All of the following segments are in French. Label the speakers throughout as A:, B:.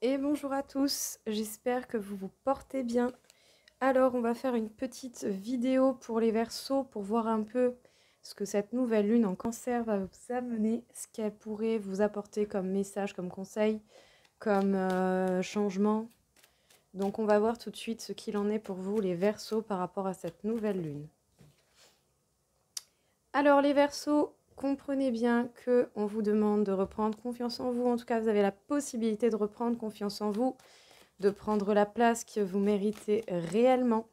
A: Et bonjour à tous, j'espère que vous vous portez bien. Alors, on va faire une petite vidéo pour les Verseaux pour voir un peu ce que cette nouvelle lune en Cancer va vous amener, ce qu'elle pourrait vous apporter comme message, comme conseil, comme changement. Donc, on va voir tout de suite ce qu'il en est pour vous, les Verseaux, par rapport à cette nouvelle lune. Alors, les Verseaux, comprenez bien qu'on vous demande de reprendre confiance en vous. En tout cas, vous avez la possibilité de reprendre confiance en vous, de prendre la place que vous méritez réellement.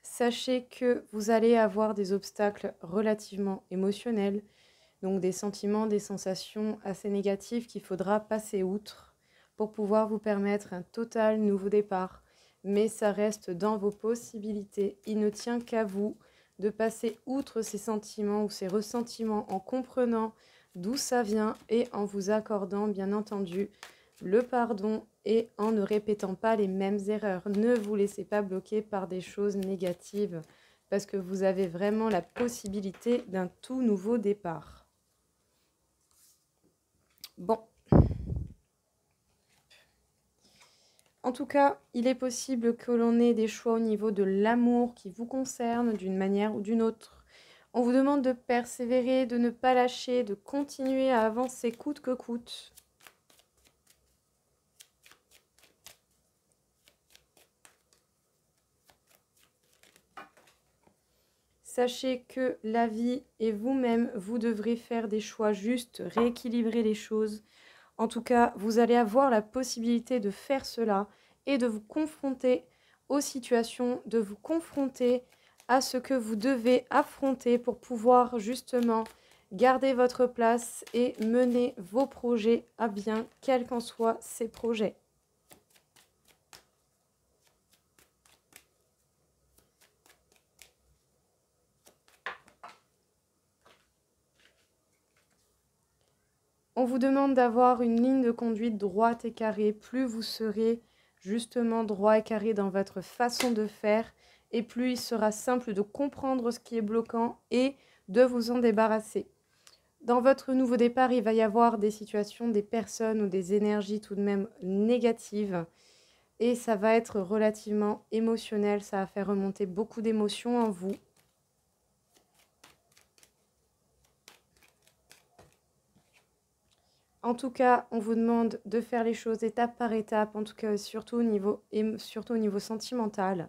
A: Sachez que vous allez avoir des obstacles relativement émotionnels, donc des sentiments, des sensations assez négatives qu'il faudra passer outre pour pouvoir vous permettre un total nouveau départ. Mais ça reste dans vos possibilités. Il ne tient qu'à vous de passer outre ces sentiments ou ces ressentiments en comprenant d'où ça vient et en vous accordant, bien entendu, le pardon et en ne répétant pas les mêmes erreurs. Ne vous laissez pas bloquer par des choses négatives parce que vous avez vraiment la possibilité d'un tout nouveau départ. Bon. En tout cas, il est possible que l'on ait des choix au niveau de l'amour qui vous concerne d'une manière ou d'une autre. On vous demande de persévérer, de ne pas lâcher, de continuer à avancer coûte que coûte. Sachez que la vie et vous-même, vous devrez faire des choix justes, rééquilibrer les choses. En tout cas, vous allez avoir la possibilité de faire cela et de vous confronter aux situations, de vous confronter à ce que vous devez affronter pour pouvoir justement garder votre place et mener vos projets à bien, quels qu'en soient ces projets. On vous demande d'avoir une ligne de conduite droite et carrée. Plus vous serez justement droit et carré dans votre façon de faire, et plus il sera simple de comprendre ce qui est bloquant et de vous en débarrasser. Dans votre nouveau départ, il va y avoir des situations, des personnes ou des énergies tout de même négatives. Et ça va être relativement émotionnel, ça va faire remonter beaucoup d'émotions en vous. En tout cas, on vous demande de faire les choses étape par étape, en tout cas surtout au niveau sentimental.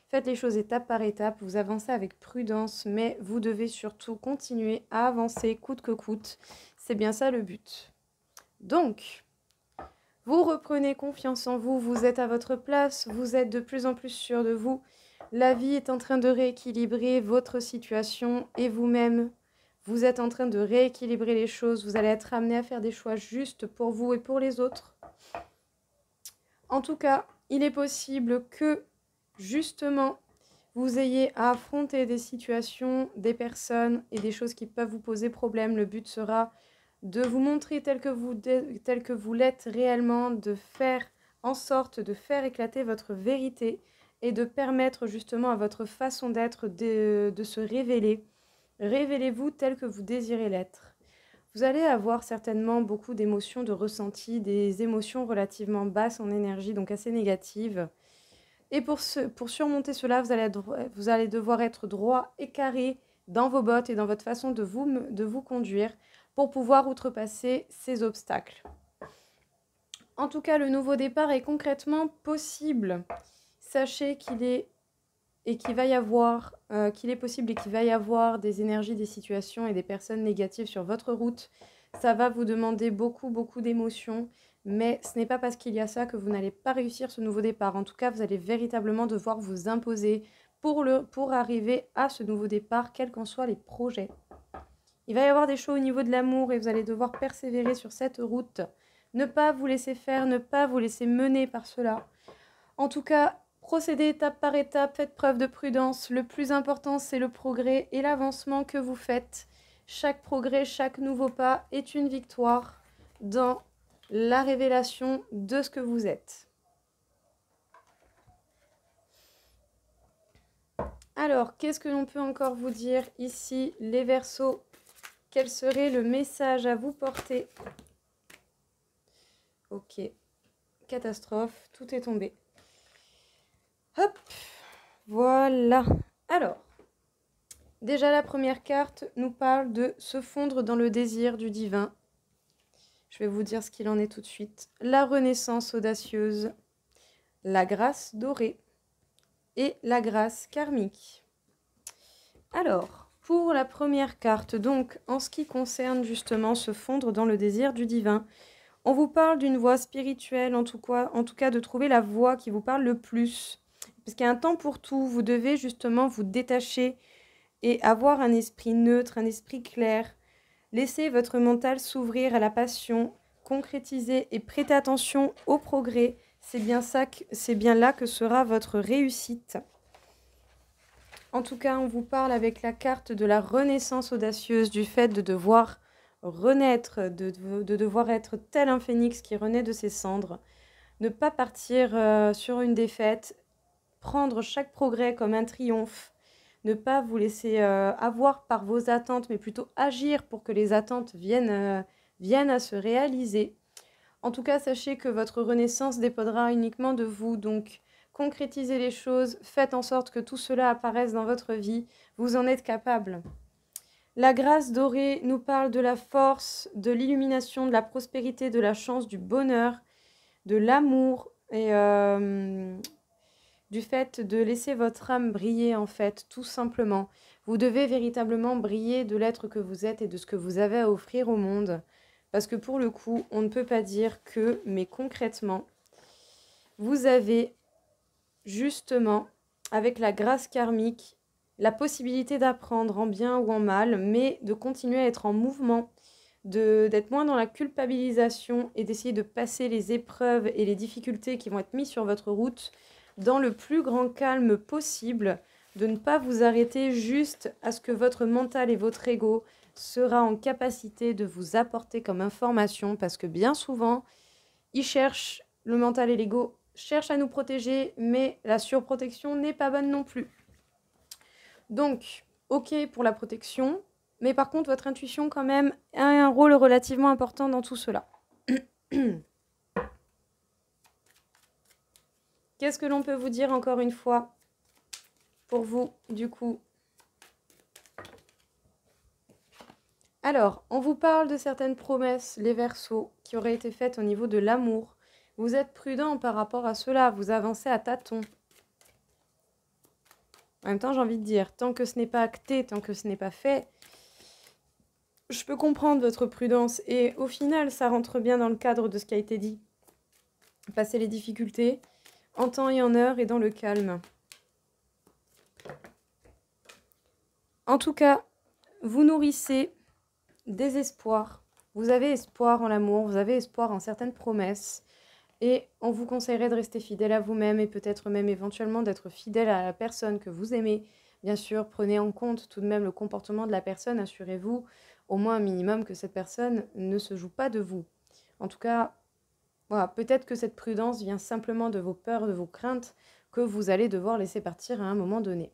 A: Faites les choses étape par étape, vous avancez avec prudence, mais vous devez surtout continuer à avancer coûte que coûte. C'est bien ça le but. Donc, vous reprenez confiance en vous, vous êtes à votre place, vous êtes de plus en plus sûr de vous. La vie est en train de rééquilibrer votre situation et vous-même, vous êtes en train de rééquilibrer les choses. Vous allez être amené à faire des choix justes pour vous et pour les autres. En tout cas, il est possible que, justement, vous ayez à affronter des situations, des personnes et des choses qui peuvent vous poser problème. Le but sera de vous montrer tel que vous l'êtes réellement, de faire en sorte de faire éclater votre vérité et de permettre justement à votre façon d'être de se révéler. Révélez-vous tel que vous désirez l'être. Vous allez avoir certainement beaucoup d'émotions, de ressentis, des émotions relativement basses en énergie, donc assez négatives. Et pour surmonter cela, vous allez devoir être droit et carré dans vos bottes et dans votre façon de vous conduire pour pouvoir outrepasser ces obstacles. En tout cas, le nouveau départ est concrètement possible. Sachez qu'il est possible et qu'il va y avoir des énergies, des situations et des personnes négatives sur votre route. Ça va vous demander beaucoup, beaucoup d'émotions, mais ce n'est pas parce qu'il y a ça que vous n'allez pas réussir ce nouveau départ. En tout cas, vous allez véritablement devoir vous imposer pour arriver à ce nouveau départ, quels qu'en soient les projets. Il va y avoir des choses au niveau de l'amour et vous allez devoir persévérer sur cette route. Ne pas vous laisser faire, ne pas vous laisser mener par cela. En tout cas, procédez étape par étape, faites preuve de prudence. Le plus important, c'est le progrès et l'avancement que vous faites. Chaque progrès, chaque nouveau pas est une victoire dans la révélation de ce que vous êtes. Alors, qu'est-ce que l'on peut encore vous dire ici, les Verseaux? Quel serait le message à vous porter? Ok, catastrophe, tout est tombé. Hop, voilà. Alors, déjà la première carte nous parle de se fondre dans le désir du divin. Je vais vous dire ce qu'il en est tout de suite. La renaissance audacieuse, la grâce dorée et la grâce karmique. Alors, pour la première carte, donc, en ce qui concerne justement se fondre dans le désir du divin, on vous parle d'une voie spirituelle, en tout cas de trouver la voie qui vous parle le plus. Parce qu'il y a un temps pour tout, vous devez justement vous détacher et avoir un esprit neutre, un esprit clair. Laissez votre mental s'ouvrir à la passion, concrétiser et prêter attention au progrès. C'est bien là que sera votre réussite. En tout cas, on vous parle avec la carte de la renaissance audacieuse, du fait de devoir renaître, de devoir être tel un phénix qui renaît de ses cendres, ne pas partir sur une défaite, prendre chaque progrès comme un triomphe, ne pas vous laisser avoir par vos attentes, mais plutôt agir pour que les attentes viennent à se réaliser. En tout cas, sachez que votre renaissance dépendra uniquement de vous, donc concrétisez les choses, faites en sorte que tout cela apparaisse dans votre vie, vous en êtes capable. La grâce dorée nous parle de la force, de l'illumination, de la prospérité, de la chance, du bonheur, de l'amour et du fait de laisser votre âme briller en fait, tout simplement. Vous devez véritablement briller de l'être que vous êtes et de ce que vous avez à offrir au monde. Parce que pour le coup, on ne peut pas dire que, mais concrètement, vous avez justement, avec la grâce karmique, la possibilité d'apprendre en bien ou en mal, mais de continuer à être en mouvement, d'être moins dans la culpabilisation et d'essayer de passer les épreuves et les difficultés qui vont être mises sur votre route dans le plus grand calme possible, de ne pas vous arrêter juste à ce que votre mental et votre ego sera en capacité de vous apporter comme information, parce que bien souvent, ils cherchent, le mental et l'ego cherchent à nous protéger, mais la surprotection n'est pas bonne non plus. Donc, ok pour la protection, mais par contre, votre intuition quand même a un rôle relativement important dans tout cela. Qu'est-ce que l'on peut vous dire encore une fois pour vous, du coup? Alors, on vous parle de certaines promesses, les Verseaux, qui auraient été faites au niveau de l'amour. Vous êtes prudent par rapport à cela, vous avancez à tâtons. En même temps, j'ai envie de dire, tant que ce n'est pas acté, tant que ce n'est pas fait, je peux comprendre votre prudence. Et au final, ça rentre bien dans le cadre de ce qui a été dit. Passer les difficultés, en temps et en heure et dans le calme. En tout cas, vous nourrissez des espoirs. Vous avez espoir en l'amour, vous avez espoir en certaines promesses. Et on vous conseillerait de rester fidèle à vous-même et peut-être même éventuellement d'être fidèle à la personne que vous aimez. Bien sûr, prenez en compte tout de même le comportement de la personne. Assurez-vous au moins un minimum que cette personne ne se joue pas de vous. En tout cas, voilà, peut-être que cette prudence vient simplement de vos peurs, de vos craintes que vous allez devoir laisser partir à un moment donné.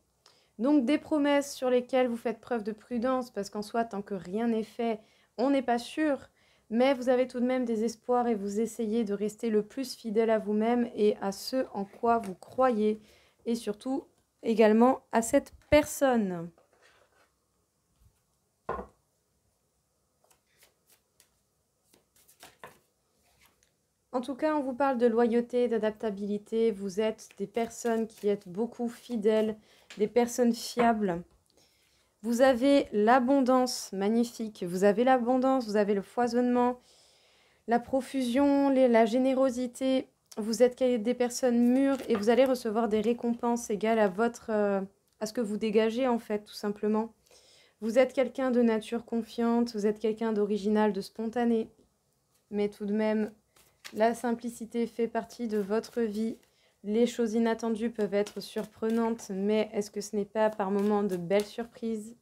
A: Donc des promesses sur lesquelles vous faites preuve de prudence, parce qu'en soi, tant que rien n'est fait, on n'est pas sûr. Mais vous avez tout de même des espoirs et vous essayez de rester le plus fidèle à vous-même et à ce en quoi vous croyez. Et surtout, également, à cette personne. En tout cas, on vous parle de loyauté, d'adaptabilité. Vous êtes des personnes qui êtes beaucoup fidèles, des personnes fiables. Vous avez l'abondance magnifique, vous avez l'abondance, vous avez le foisonnement, la profusion, la générosité. Vous êtes des personnes mûres et vous allez recevoir des récompenses égales à ce que vous dégagez en fait, tout simplement. Vous êtes quelqu'un de nature confiante, vous êtes quelqu'un d'original, de spontané. Mais tout de même, la simplicité fait partie de votre vie. Les choses inattendues peuvent être surprenantes, mais est-ce que ce n'est pas par moments de belles surprises?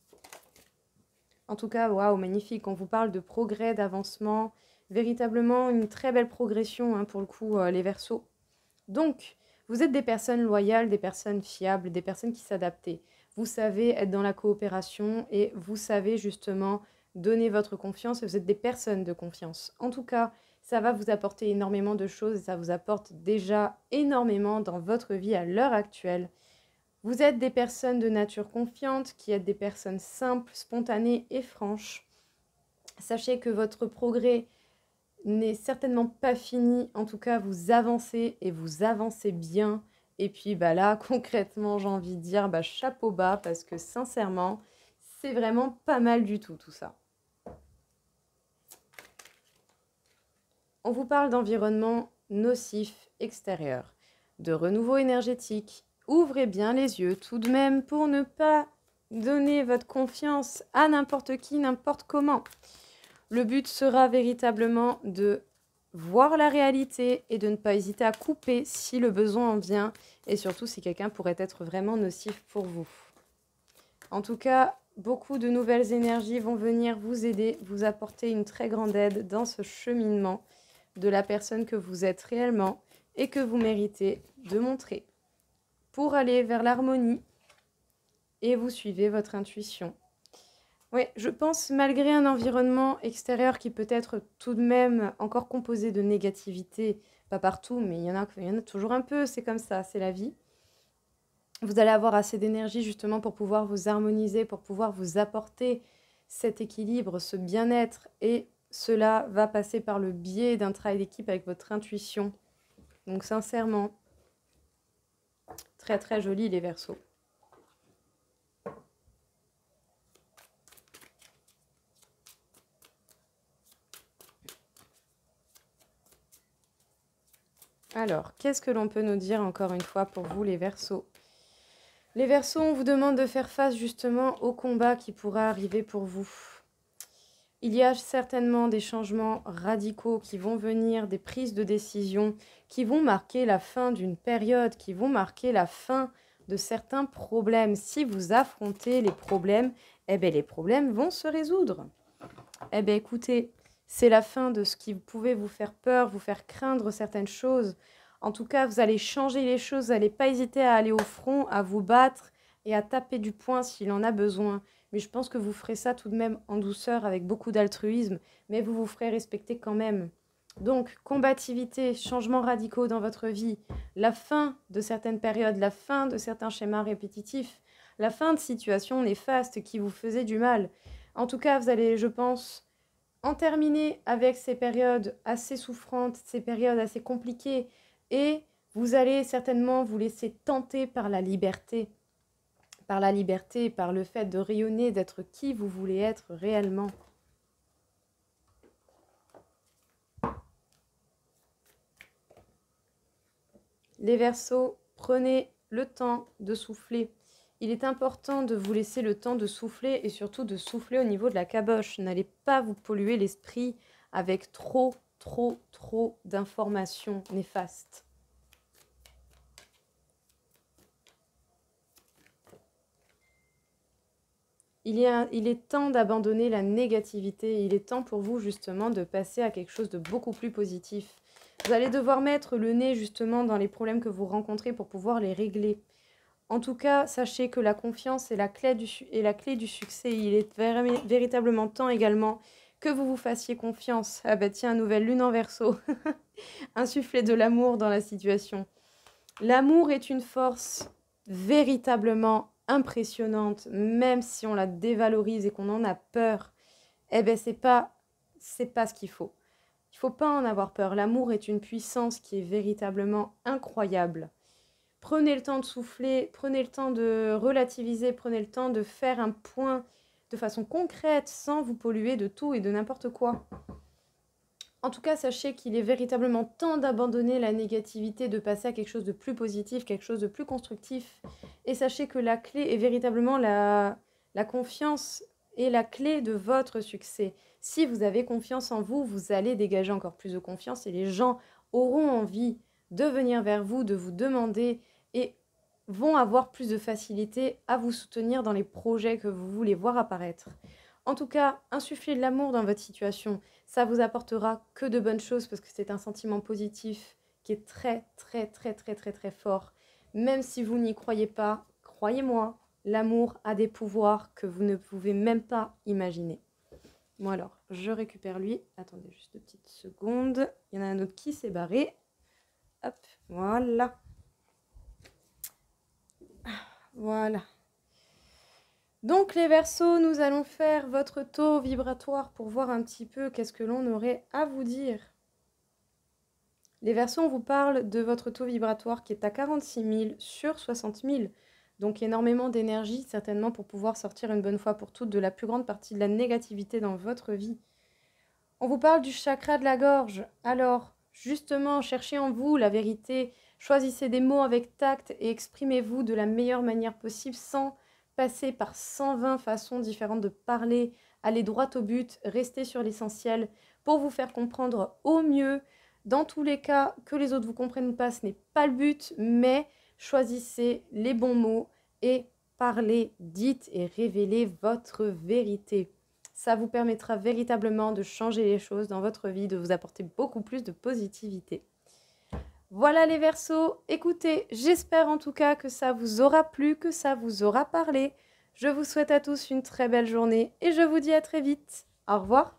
A: En tout cas, waouh, magnifique. On vous parle de progrès, d'avancement. Véritablement une très belle progression, hein, pour le coup, les Verseaux. Donc, vous êtes des personnes loyales, des personnes fiables, des personnes qui s'adaptent. Vous savez être dans la coopération et vous savez justement donnez votre confiance et vous êtes des personnes de confiance. En tout cas, ça va vous apporter énormément de choses et ça vous apporte déjà énormément dans votre vie à l'heure actuelle. Vous êtes des personnes de nature confiante, qui êtes des personnes simples, spontanées et franches. Sachez que votre progrès n'est certainement pas fini. En tout cas, vous avancez et vous avancez bien. Et puis là, concrètement, j'ai envie de dire chapeau bas parce que sincèrement, c'est vraiment pas mal du tout ça. On vous parle d'environnement nocif extérieur, de renouveau énergétique. Ouvrez bien les yeux tout de même pour ne pas donner votre confiance à n'importe qui, n'importe comment. Le but sera véritablement de voir la réalité et de ne pas hésiter à couper si le besoin en vient et surtout si quelqu'un pourrait être vraiment nocif pour vous. En tout cas, beaucoup de nouvelles énergies vont venir vous aider, vous apporter une très grande aide dans ce cheminement de la personne que vous êtes réellement et que vous méritez de montrer pour aller vers l'harmonie et vous suivez votre intuition. Oui, je pense malgré un environnement extérieur qui peut être tout de même encore composé de négativité, pas partout, mais il y en a toujours un peu, c'est comme ça, c'est la vie. Vous allez avoir assez d'énergie justement pour pouvoir vous harmoniser, pour pouvoir vous apporter cet équilibre, ce bien-être et cela va passer par le biais d'un travail d'équipe avec votre intuition. Donc sincèrement, très très joli les Verseaux. Alors, qu'est-ce que l'on peut nous dire encore une fois pour vous les Verseaux? Les Verseaux, on vous demande de faire face justement au combat qui pourra arriver pour vous. Il y a certainement des changements radicaux qui vont venir, des prises de décision qui vont marquer la fin d'une période, qui vont marquer la fin de certains problèmes. Si vous affrontez les problèmes, les problèmes vont se résoudre. Écoutez, c'est la fin de ce qui pouvait vous faire peur, vous faire craindre certaines choses. En tout cas, vous allez changer les choses, vous n'allez pas hésiter à aller au front, à vous battre et à taper du poing s'il en a besoin. Mais je pense que vous ferez ça tout de même en douceur, avec beaucoup d'altruisme, mais vous vous ferez respecter quand même. Donc, combativité, changements radicaux dans votre vie, la fin de certaines périodes, la fin de certains schémas répétitifs, la fin de situations néfastes qui vous faisaient du mal. En tout cas, vous allez, je pense, en terminer avec ces périodes assez souffrantes, ces périodes assez compliquées, et vous allez certainement vous laisser tenter par la liberté, par le fait de rayonner, d'être qui vous voulez être réellement. Les Verseaux, prenez le temps de souffler. Il est important de vous laisser le temps de souffler et surtout de souffler au niveau de la caboche. N'allez pas vous polluer l'esprit avec trop d'informations néfastes. Il est temps d'abandonner la négativité. Il est temps pour vous justement de passer à quelque chose de beaucoup plus positif. Vous allez devoir mettre le nez justement dans les problèmes que vous rencontrez pour pouvoir les régler. En tout cas, sachez que la confiance est la clé du succès. Il est véritablement temps également que vous vous fassiez confiance. Ah bah tiens, nouvelle lune en Verseau. Insuffler de l'amour dans la situation. L'amour est une force véritablement impressionnante, même si on la dévalorise et qu'on en a peur. C'est pas ce qu'il faut. Il ne faut pas en avoir peur. L'amour est une puissance qui est véritablement incroyable. Prenez le temps de souffler, prenez le temps de relativiser, prenez le temps de faire un point de façon concrète sans vous polluer de tout et de n'importe quoi. En tout cas, sachez qu'il est véritablement temps d'abandonner la négativité, de passer à quelque chose de plus positif, quelque chose de plus constructif. Et sachez que la clé est véritablement la confiance et la clé de votre succès. Si vous avez confiance en vous, vous allez dégager encore plus de confiance et les gens auront envie de venir vers vous, de vous demander et vont avoir plus de facilité à vous soutenir dans les projets que vous voulez voir apparaître. En tout cas, insuffler de l'amour dans votre situation, ça vous apportera que de bonnes choses parce que c'est un sentiment positif qui est très fort. Même si vous n'y croyez pas, croyez-moi, l'amour a des pouvoirs que vous ne pouvez même pas imaginer. Bon alors, je récupère lui. Attendez juste 2 petites secondes. Il y en a un autre qui s'est barré. Hop, voilà. Voilà. Donc les Verseaux, nous allons faire votre taux vibratoire pour voir un petit peu qu'est-ce que l'on aurait à vous dire. Les Verseaux, on vous parle de votre taux vibratoire qui est à 46 000 sur 60 000. Donc énormément d'énergie certainement pour pouvoir sortir une bonne fois pour toutes de la plus grande partie de la négativité dans votre vie. On vous parle du chakra de la gorge. Alors, justement, cherchez en vous la vérité. Choisissez des mots avec tact et exprimez-vous de la meilleure manière possible sans passer par 120 façons différentes de parler. Allez droit au but, restez sur l'essentiel pour vous faire comprendre au mieux. Dans tous les cas, que les autres vous comprennent ou pas, ce n'est pas le but, mais choisissez les bons mots et parlez, dites et révélez votre vérité. Ça vous permettra véritablement de changer les choses dans votre vie, de vous apporter beaucoup plus de positivité. Voilà les Verseaux, écoutez, j'espère en tout cas que ça vous aura plu, que ça vous aura parlé. Je vous souhaite à tous une très belle journée et je vous dis à très vite. Au revoir.